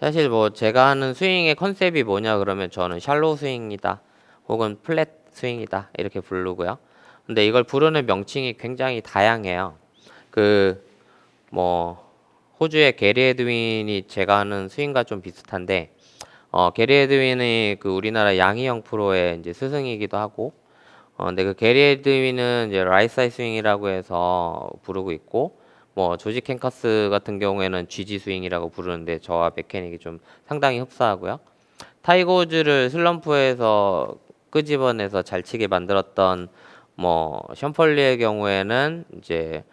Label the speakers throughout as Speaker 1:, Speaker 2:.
Speaker 1: 사실 뭐 제가 하는 스윙의 컨셉이 뭐냐 그러면 저는 샬로우 스윙이다 혹은 플랫 스윙이다 이렇게 부르고요. 근데 이걸 부르는 명칭이 굉장히 다양해요. 그 뭐 호주의 게리 에드윈이 제가 하는 스윙과 좀 비슷한데 게리 에드윈이 그 우리나라 양희영 프로의 이제 스승이기도 하고 근데 그 게리 에드윈은 이제 라이트 사이드 스윙이라고 해서 부르고 있고 뭐 조지 캔커스 같은 경우에는 GG 스윙이라고 부르는데 저와 메케닉이 좀 상당히 흡사하고요. 타이거 우즈를 슬럼프에서 끄집어내서 잘 치게 만들었던 뭐 션펄리의 경우에는 이제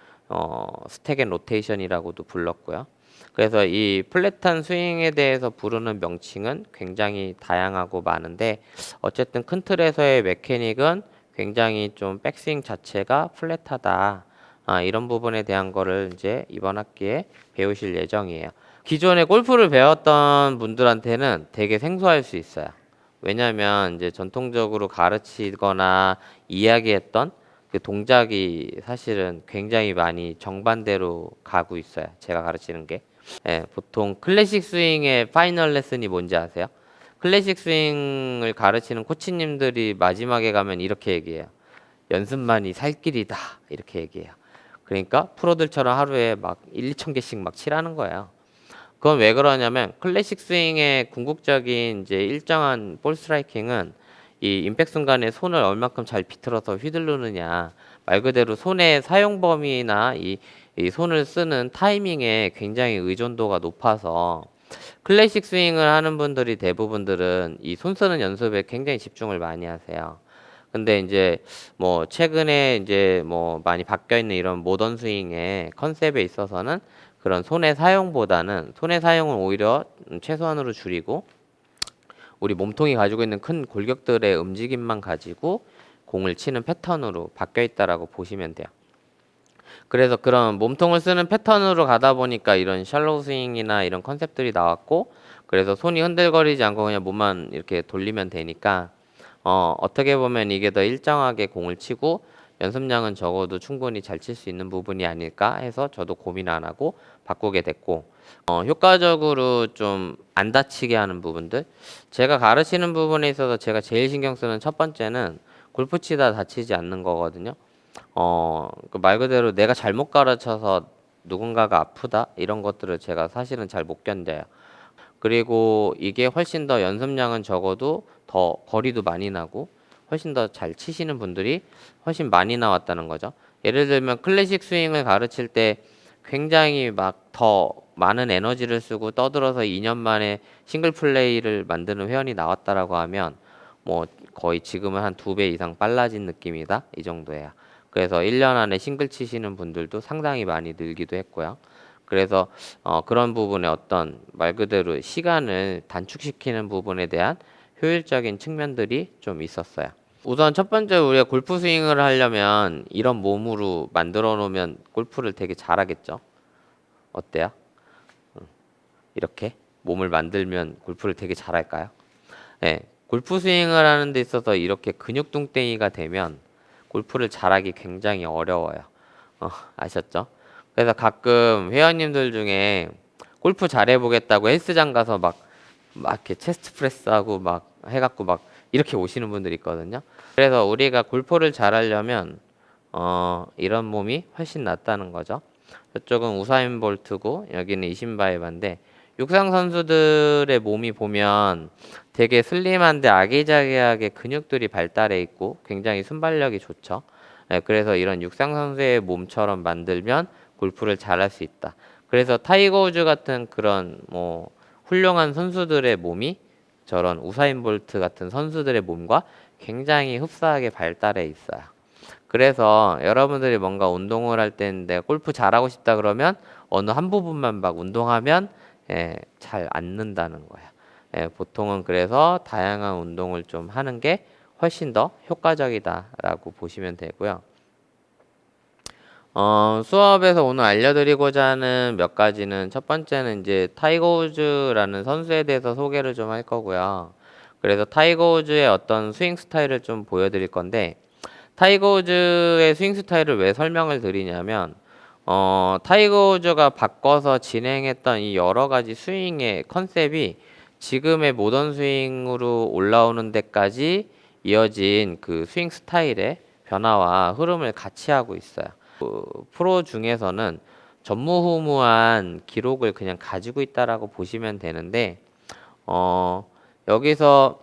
Speaker 1: 스택 앤 로테이션이라고도 불렀고요. 그래서 이 플랫한 스윙에 대해서 부르는 명칭은 굉장히 다양하고 많은데 어쨌든 큰 틀에서의 메케닉은 굉장히 좀 백스윙 자체가 플랫하다. 이런 부분에 대한 거를 이제 이번 학기에 배우실 예정이에요. 기존에 골프를 배웠던 분들한테는 되게 생소할 수 있어요. 왜냐하면 이제 전통적으로 가르치거나 이야기했던 그 동작이 사실은 굉장히 많이 정반대로 가고 있어요. 제가 가르치는 게. 예, 보통 클래식 스윙의 파이널 레슨이 뭔지 아세요? 클래식 스윙을 가르치는 코치님들이 마지막에 가면 이렇게 얘기해요. 연습만이 살 길이다. 이렇게 얘기해요. 그러니까 프로들처럼 하루에 막 1, 2천 개씩 막 치라는 거예요. 그건 왜 그러냐면 클래식 스윙의 궁극적인 이제 일정한 볼 스트라이킹은 이 임팩트 순간에 손을 얼마큼 잘 비틀어서 휘두르느냐 말 그대로 손의 사용 범위나 이 손을 쓰는 타이밍에 굉장히 의존도가 높아서 클래식 스윙을 하는 분들이 대부분들은 이 손 쓰는 연습에 굉장히 집중을 많이 하세요. 근데 이제 뭐 최근에 이제 뭐 많이 바뀌어 있는 이런 모던 스윙의 컨셉에 있어서는 그런 손의 사용보다는 손의 사용을 오히려 최소한으로 줄이고 우리 몸통이 가지고 있는 큰 골격들의 움직임만 가지고 공을 치는 패턴으로 바뀌어 있다라고 보시면 돼요. 그래서 그런 몸통을 쓰는 패턴으로 가다 보니까 이런 샬로우 스윙이나 이런 컨셉들이 나왔고 그래서 손이 흔들거리지 않고 그냥 몸만 이렇게 돌리면 되니까 어떻게 보면 이게 더 일정하게 공을 치고 연습량은 적어도 충분히 잘 칠 수 있는 부분이 아닐까 해서 저도 고민 안 하고 바꾸게 됐고 효과적으로 좀 안 다치게 하는 부분들 제가 가르치는 부분에 있어서 제가 제일 신경 쓰는 첫 번째는 골프 치다 다치지 않는 거거든요. 그말 그대로 내가 잘못 가르쳐서 누군가가 아프다 이런 것들을 제가 사실은 잘 못 견뎌요. 그리고 이게 훨씬 더 연습량은 적어도 더 거리도 많이 나고 훨씬 더 잘 치시는 분들이 훨씬 많이 나왔다는 거죠. 예를 들면 클래식 스윙을 가르칠 때 굉장히 막 더 많은 에너지를 쓰고 떠들어서 2년 만에 싱글 플레이를 만드는 회원이 나왔다라고 하면 뭐 거의 지금은 한 2배 이상 빨라진 느낌이다 이 정도예요. 그래서 1년 안에 싱글 치시는 분들도 상당히 많이 늘기도 했고요. 그래서 그런 부분에 어떤 말 그대로 시간을 단축시키는 부분에 대한 효율적인 측면들이 좀 있었어요. 우선 첫 번째 우리가 골프 스윙을 하려면 이런 몸으로 만들어 놓으면 골프를 되게 잘하겠죠. 어때요? 이렇게 몸을 만들면 골프를 되게 잘할까요? 네, 골프 스윙을 하는 데 있어서 이렇게 근육뚱땡이가 되면 골프를 잘하기 굉장히 어려워요. 아셨죠? 그래서 가끔 회원님들 중에 골프 잘해보겠다고 헬스장 가서 막 이렇게 체스트 프레스하고 막 해갖고 막 이렇게 오시는 분들이 있거든요. 그래서 우리가 골프를 잘하려면 이런 몸이 훨씬 낫다는 거죠. 저쪽은 우사인 볼트고 여기는 이신바에바인데 육상 선수들의 몸이 보면 되게 슬림한데 아기자기하게 근육들이 발달해 있고 굉장히 순발력이 좋죠. 네, 그래서 이런 육상 선수의 몸처럼 만들면 골프를 잘할 수 있다. 그래서 타이거 우즈 같은 그런 뭐 훌륭한 선수들의 몸이 저런 우사인 볼트 같은 선수들의 몸과 굉장히 흡사하게 발달해 있어요. 그래서 여러분들이 뭔가 운동을 할 때 내가 골프 잘하고 싶다 그러면 어느 한 부분만 막 운동하면 잘 안 는다는 거예요. 보통은 그래서 다양한 운동을 좀 하는 게 훨씬 더 효과적이다라고 보시면 되고요. 수업에서 오늘 알려드리고자 하는 몇 가지는 첫 번째는 이제 타이거 우즈라는 선수에 대해서 소개를 좀 할 거고요. 그래서 타이거 우즈의 어떤 스윙 스타일을 좀 보여드릴 건데 타이거 우즈의 스윙 스타일을 왜 설명을 드리냐면 타이거 우즈가 바꿔서 진행했던 이 여러 가지 스윙의 컨셉이 지금의 모던 스윙으로 올라오는 데까지 이어진 그 스윙 스타일의 변화와 흐름을 같이 하고 있어요. 프로 중에서는 전무후무한 기록을 그냥 가지고 있다라고 보시면 되는데, 여기서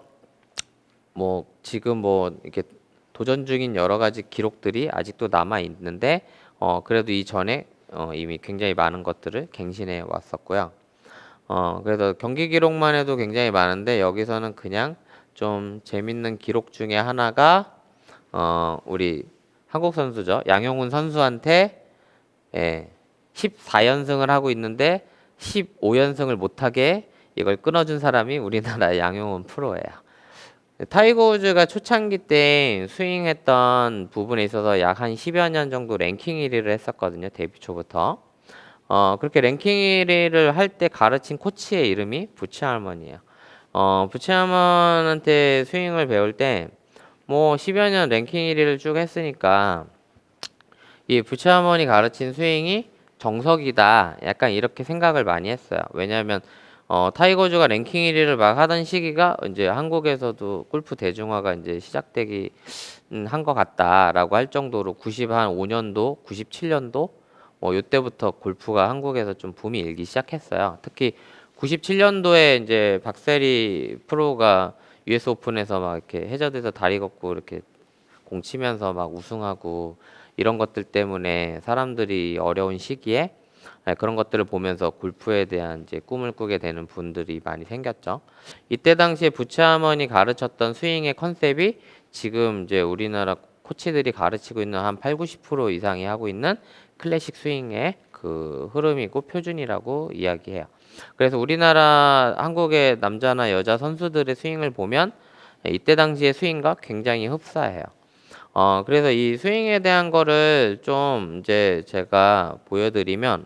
Speaker 1: 뭐 지금 뭐 이렇게 도전 중인 여러 가지 기록들이 아직도 남아 있는데, 그래도 이전에 이미 굉장히 많은 것들을 갱신해 왔었고요. 그래서 경기 기록만 해도 굉장히 많은데, 여기서는 그냥 좀 재밌는 기록 중에 하나가 우리 한국 선수죠. 양용훈 선수한테 14연승을 하고 있는데 15연승을 못하게 이걸 끊어준 사람이 우리나라 양용훈 프로예요. 타이거 우즈가 초창기 때 스윙했던 부분에 있어서 약 한 10여 년 정도 랭킹 1위를 했었거든요. 데뷔 초부터. 그렇게 랭킹 1위를 할 때 가르친 코치의 이름이 부치 할먼이에요. 부치 할먼한테 스윙을 배울 때 뭐 10여 년 랭킹 1위를 쭉 했으니까 이 부치 할먼이 가르친 스윙이 정석이다. 약간 이렇게 생각을 많이 했어요. 왜냐하면 타이거 우즈가 랭킹 1위를 막 하던 시기가 이제 한국에서도 골프 대중화가 이제 시작되기 한 것 같다라고 할 정도로 95년도, 97년도 뭐 이때부터 골프가 한국에서 좀 붐이 일기 시작했어요. 특히 97년도에 이제 박세리 프로가 US 오픈에서 막 이렇게 해저드에서 다리 걷고 이렇게 공 치면서 막 우승하고 이런 것들 때문에 사람들이 어려운 시기에 그런 것들을 보면서 골프에 대한 이제 꿈을 꾸게 되는 분들이 많이 생겼죠. 이때 당시에 부치아먼이 가르쳤던 스윙의 컨셉이 지금 이제 우리나라 코치들이 가르치고 있는 한 8, 90% 이상이 하고 있는 클래식 스윙의 그 흐름이고 표준이라고 이야기해요. 그래서 우리나라 한국의 남자나 여자 선수들의 스윙을 보면 이때 당시의 스윙과 굉장히 흡사해요. 그래서 이 스윙에 대한 거를 좀 이제 제가 보여드리면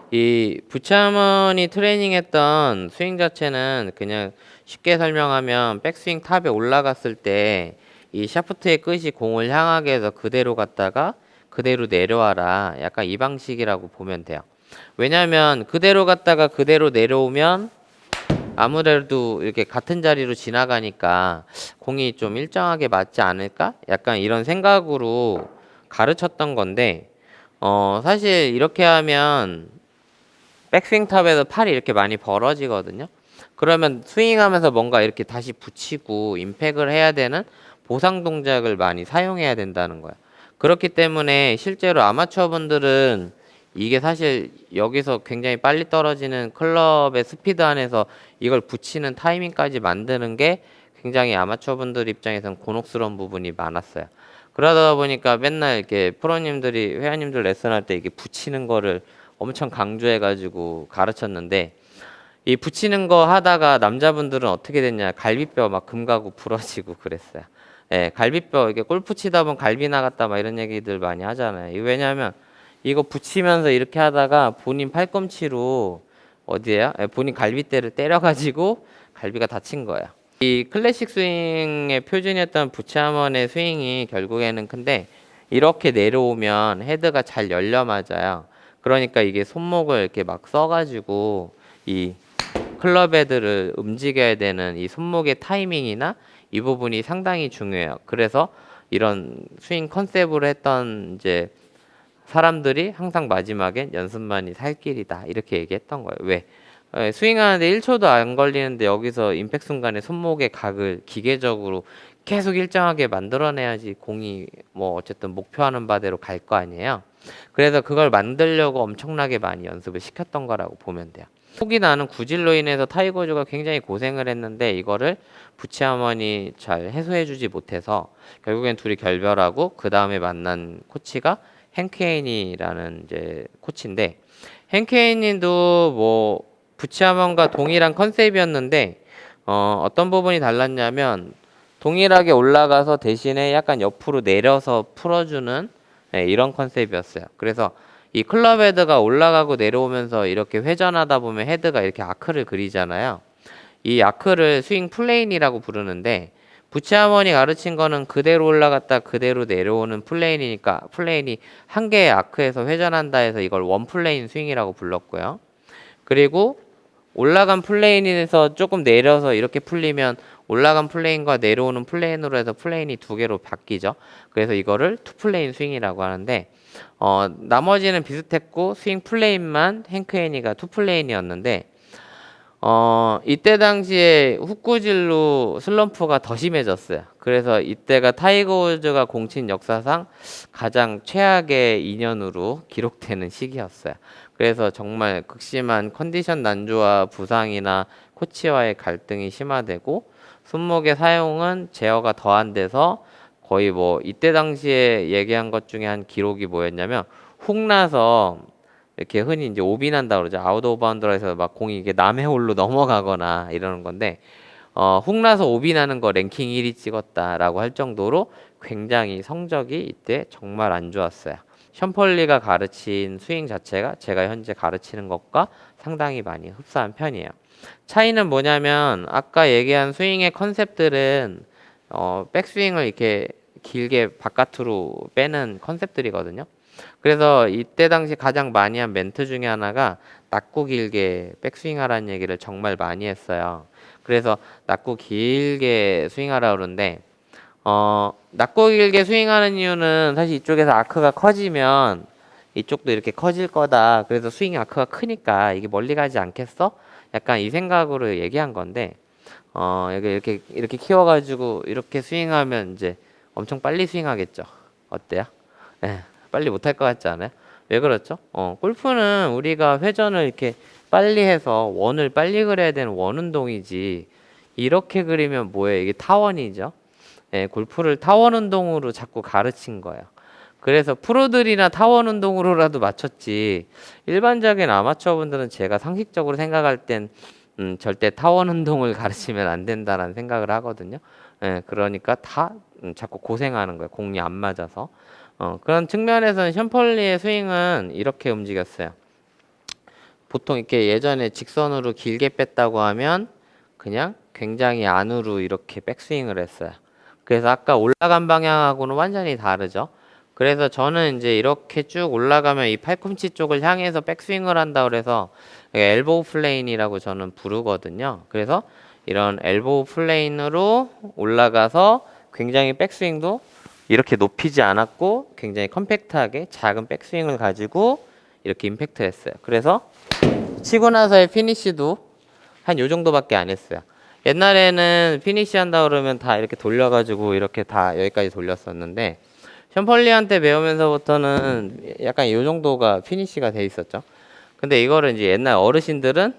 Speaker 1: 이 부차먼이 트레이닝했던 스윙 자체는 그냥 쉽게 설명하면 백스윙 탑에 올라갔을 때 이 샤프트의 끝이 공을 향하게 해서 그대로 갔다가 그대로 내려와라. 약간 이 방식이라고 보면 돼요. 왜냐하면 그대로 갔다가 그대로 내려오면 아무래도 이렇게 같은 자리로 지나가니까 공이 좀 일정하게 맞지 않을까? 약간 이런 생각으로 가르쳤던 건데, 사실 이렇게 하면 백스윙 탑에서 팔이 이렇게 많이 벌어지거든요. 그러면 스윙하면서 뭔가 이렇게 다시 붙이고 임팩을 해야 되는 보상 동작을 많이 사용해야 된다는 거예요. 그렇기 때문에 실제로 아마추어 분들은 이게 사실 여기서 굉장히 빨리 떨어지는 클럽의 스피드 안에서 이걸 붙이는 타이밍까지 만드는 게 굉장히 아마추어 분들 입장에서는 곤혹스러운 부분이 많았어요. 그러다 보니까 맨날 이렇게 프로님들이 회원님들 레슨할 때 이게 붙이는 거를 엄청 강조해가지고 가르쳤는데, 이 붙이는 거 하다가 남자분들은 어떻게 됐냐, 갈비뼈 막 금가고 부러지고 그랬어요. 갈비뼈 이게 골프 치다 보면 갈비 나갔다 막 이런 얘기들 많이 하잖아요. 이거 왜냐하면 이거 붙이면서 이렇게 하다가 본인 팔꿈치로 어디에요? 본인 갈비뼈를 때려가지고 갈비가 다친 거예요. 이 클래식 스윙의 표준이었던 부치하먼의 스윙이 결국에는 근데 이렇게 내려오면 헤드가 잘 열려 맞아요. 그러니까 이게 손목을 이렇게 막 써가지고 이 클럽 헤드를 움직여야 되는 이 손목의 타이밍이나 이 부분이 상당히 중요해요. 그래서 이런 스윙 컨셉으로 했던 이제 사람들이 항상 마지막엔 연습만이 살 길이다 이렇게 얘기했던 거예요. 왜? 스윙하는데 1초도 안 걸리는데 여기서 임팩 순간에 손목의 각을 기계적으로 계속 일정하게 만들어내야지 공이 뭐 어쨌든 목표하는 바대로 갈 거 아니에요. 그래서 그걸 만들려고 엄청나게 많이 연습을 시켰던 거라고 보면 돼요. 혹이 나는 구질로 인해서 타이거 우즈가 굉장히 고생을 했는데 이거를 부치아먼이 잘 해소해주지 못해서 결국엔 둘이 결별하고 그 다음에 만난 코치가 행크 헤인이라는 이제 코치인데, 행크 헤인님도 뭐 부치아먼과 동일한 컨셉이었는데 어떤 부분이 달랐냐면 동일하게 올라가서 대신에 약간 옆으로 내려서 풀어주는 이런 컨셉이었어요. 그래서 이 클럽 헤드가 올라가고 내려오면서 이렇게 회전하다 보면 헤드가 이렇게 아크를 그리잖아요. 이 아크를 스윙 플레인이라고 부르는데 부치 하모니 가르친 거는 그대로 올라갔다 그대로 내려오는 플레인이니까 플레인이 한 개의 아크에서 회전한다 해서 이걸 원 플레인 스윙이라고 불렀고요. 그리고 올라간 플레인에서 조금 내려서 이렇게 풀리면 올라간 플레인과 내려오는 플레인으로 해서 플레인이 두 개로 바뀌죠. 그래서 이거를 투 플레인 스윙이라고 하는데 나머지는 비슷했고 스윙 플레인만 행크 애니가 투 플레인이었는데 이때 당시에 훅구질로 슬럼프가 더 심해졌어요. 그래서 이때가 타이거 우즈가 공친 역사상 가장 최악의 2년으로 기록되는 시기였어요. 그래서 정말 극심한 컨디션 난조와 부상이나 코치와의 갈등이 심화되고 손목의 사용은 제어가 더 안 돼서 거의 뭐 이때 당시에 얘기한 것 중에 한 기록이 뭐였냐면 훅 나서 이렇게 흔히 이제 오비 난다 그러죠. 아웃 오브 바운드라서 막 공이 이게 남의 홀로 넘어가거나 이러는 건데 훅 나서 오비 나는 거 랭킹 1위 찍었다라고 할 정도로 굉장히 성적이 이때 정말 안 좋았어요. 션펄리가 가르친 스윙 자체가 제가 현재 가르치는 것과 상당히 많이 흡사한 편이에요. 차이는 뭐냐면 아까 얘기한 스윙의 컨셉들은 백스윙을 이렇게 길게 바깥으로 빼는 컨셉들이거든요. 그래서 이때 당시 가장 많이 한 멘트 중에 하나가 낮고 길게 백스윙 하라는 얘기를 정말 많이 했어요. 그래서 낮고 길게 스윙하라 그러는데 낮고 길게 스윙하는 이유는 사실 이쪽에서 아크가 커지면 이쪽도 이렇게 커질 거다. 그래서 스윙 아크가 크니까 이게 멀리 가지 않겠어? 약간 이 생각으로 얘기한 건데 이렇게 키워가지고 이렇게 스윙하면 이제 엄청 빨리 스윙하겠죠. 어때요? 네, 빨리 못할 것 같지 않아요? 왜 그렇죠? 골프는 우리가 회전을 이렇게 빨리 해서 원을 빨리 그려야 되는 원 운동이지 이렇게 그리면 뭐예요? 이게 타원이죠. 네, 골프를 타원 운동으로 자꾸 가르친 거예요. 그래서 프로들이나 타원 운동으로라도 맞췄지 일반적인 아마추어 분들은 제가 상식적으로 생각할 땐 절대 타원 운동을 가르치면 안 된다라는 생각을 하거든요. 예, 그러니까 다 자꾸 고생하는 거예요. 공이 안 맞아서. 그런 측면에서는 션펄리의 스윙은 이렇게 움직였어요. 보통 이렇게 예전에 직선으로 길게 뺐다고 하면 그냥 굉장히 안으로 이렇게 백스윙을 했어요. 그래서 아까 올라간 방향하고는 완전히 다르죠. 그래서 저는 이제 이렇게 쭉 올라가면 이 팔꿈치 쪽을 향해서 백스윙을 한다 그래서 엘보우 플레인이라고 저는 부르거든요. 그래서 이런 엘보우 플레인으로 올라가서 굉장히 백스윙도 이렇게 높이지 않았고 굉장히 컴팩트하게 작은 백스윙을 가지고 이렇게 임팩트 했어요. 그래서 치고 나서의 피니쉬도 한 요 정도밖에 안 했어요. 옛날에는 피니쉬 한다 그러면 다 이렇게 돌려가지고 이렇게 다 여기까지 돌렸었는데 션펄리한테 배우면서부터는 약간 요 정도가 피니쉬가 돼 있었죠. 근데 이거를 이제 옛날 어르신들은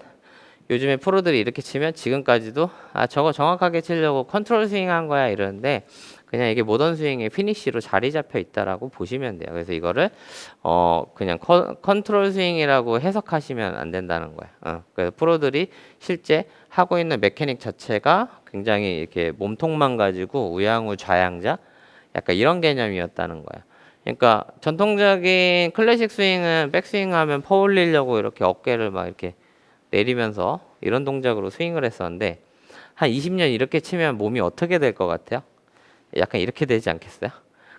Speaker 1: 요즘에 프로들이 이렇게 치면 지금까지도 저거 정확하게 치려고 컨트롤 스윙 한 거야 이러는데 그냥 이게 모던 스윙의 피니쉬로 자리 잡혀 있다라고 보시면 돼요. 그래서 이거를 그냥 컨트롤 스윙이라고 해석하시면 안 된다는 거예요. 그래서 프로들이 실제 하고 있는 메케닉 자체가 굉장히 이렇게 몸통만 가지고 우양우 좌양자 약간 이런 개념이었다는 거예요. 그러니까 전통적인 클래식 스윙은 백스윙 하면 퍼 올리려고 이렇게 어깨를 막 이렇게 내리면서 이런 동작으로 스윙을 했었는데 한 20년 이렇게 치면 몸이 어떻게 될 것 같아요? 약간 이렇게 되지 않겠어요?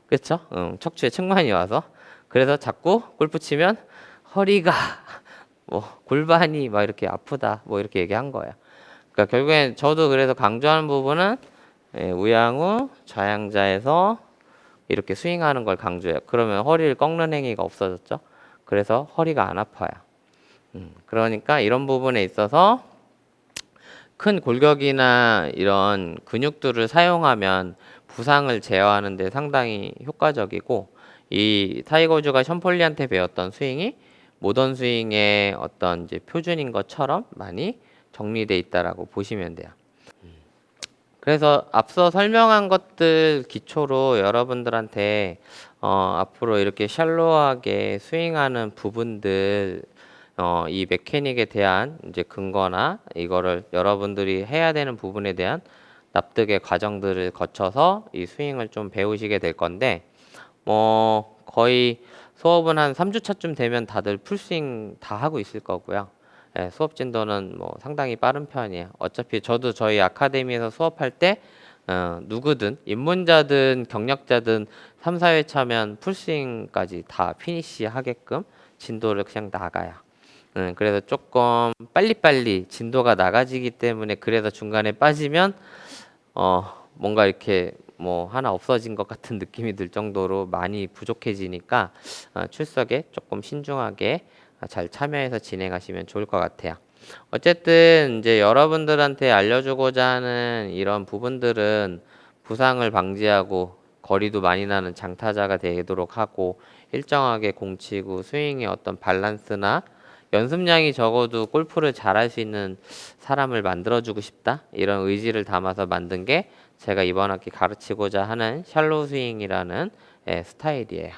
Speaker 1: 그렇죠? 척추에 측만이 와서 그래서 자꾸 골프 치면 허리가 뭐 골반이 막 이렇게 아프다 뭐 이렇게 얘기한 거예요. 그러니까 결국엔 저도 그래서 강조하는 부분은 우양우 좌양자에서 이렇게 스윙하는 걸 강조해요. 그러면 허리를 꺾는 행위가 없어졌죠. 그래서 허리가 안 아파요. 그러니까 이런 부분에 있어서 큰 골격이나 이런 근육들을 사용하면 부상을 제어하는 데 상당히 효과적이고 이 타이거 우즈가 션폴리한테 배웠던 스윙이 모던 스윙의 어떤 이제 표준인 것처럼 많이 정리돼 있다라고 보시면 돼요. 그래서 앞서 설명한 것들 기초로 여러분들한테 앞으로 이렇게 샬로하게 스윙하는 부분들 이 메케닉에 대한 이제 근거나 이거를 여러분들이 해야 되는 부분에 대한 납득의 과정들을 거쳐서 이 스윙을 좀 배우시게 될 건데 뭐 거의 수업은 한 3주차쯤 되면 다들 풀스윙 다 하고 있을 거고요. 수업 진도는 뭐 상당히 빠른 편이에요. 어차피 저도 저희 아카데미에서 수업할 때 누구든 입문자든 경력자든 3, 4회 차면 풀스윙까지 다 피니시 하게끔 진도를 그냥 나가요. 그래서 조금 빨리빨리 진도가 나가지기 때문에 그래서 중간에 빠지면 뭔가 이렇게 뭐 하나 없어진 것 같은 느낌이 들 정도로 많이 부족해지니까 출석에 조금 신중하게 잘 참여해서 진행하시면 좋을 것 같아요. 어쨌든 이제 여러분들한테 알려주고자 하는 이런 부분들은 부상을 방지하고 거리도 많이 나는 장타자가 되도록 하고 일정하게 공치고 스윙의 어떤 밸런스나 연습량이 적어도 골프를 잘할 수 있는 사람을 만들어주고 싶다 이런 의지를 담아서 만든 게 제가 이번 학기 가르치고자 하는 샬로우 스윙이라는 스타일이에요.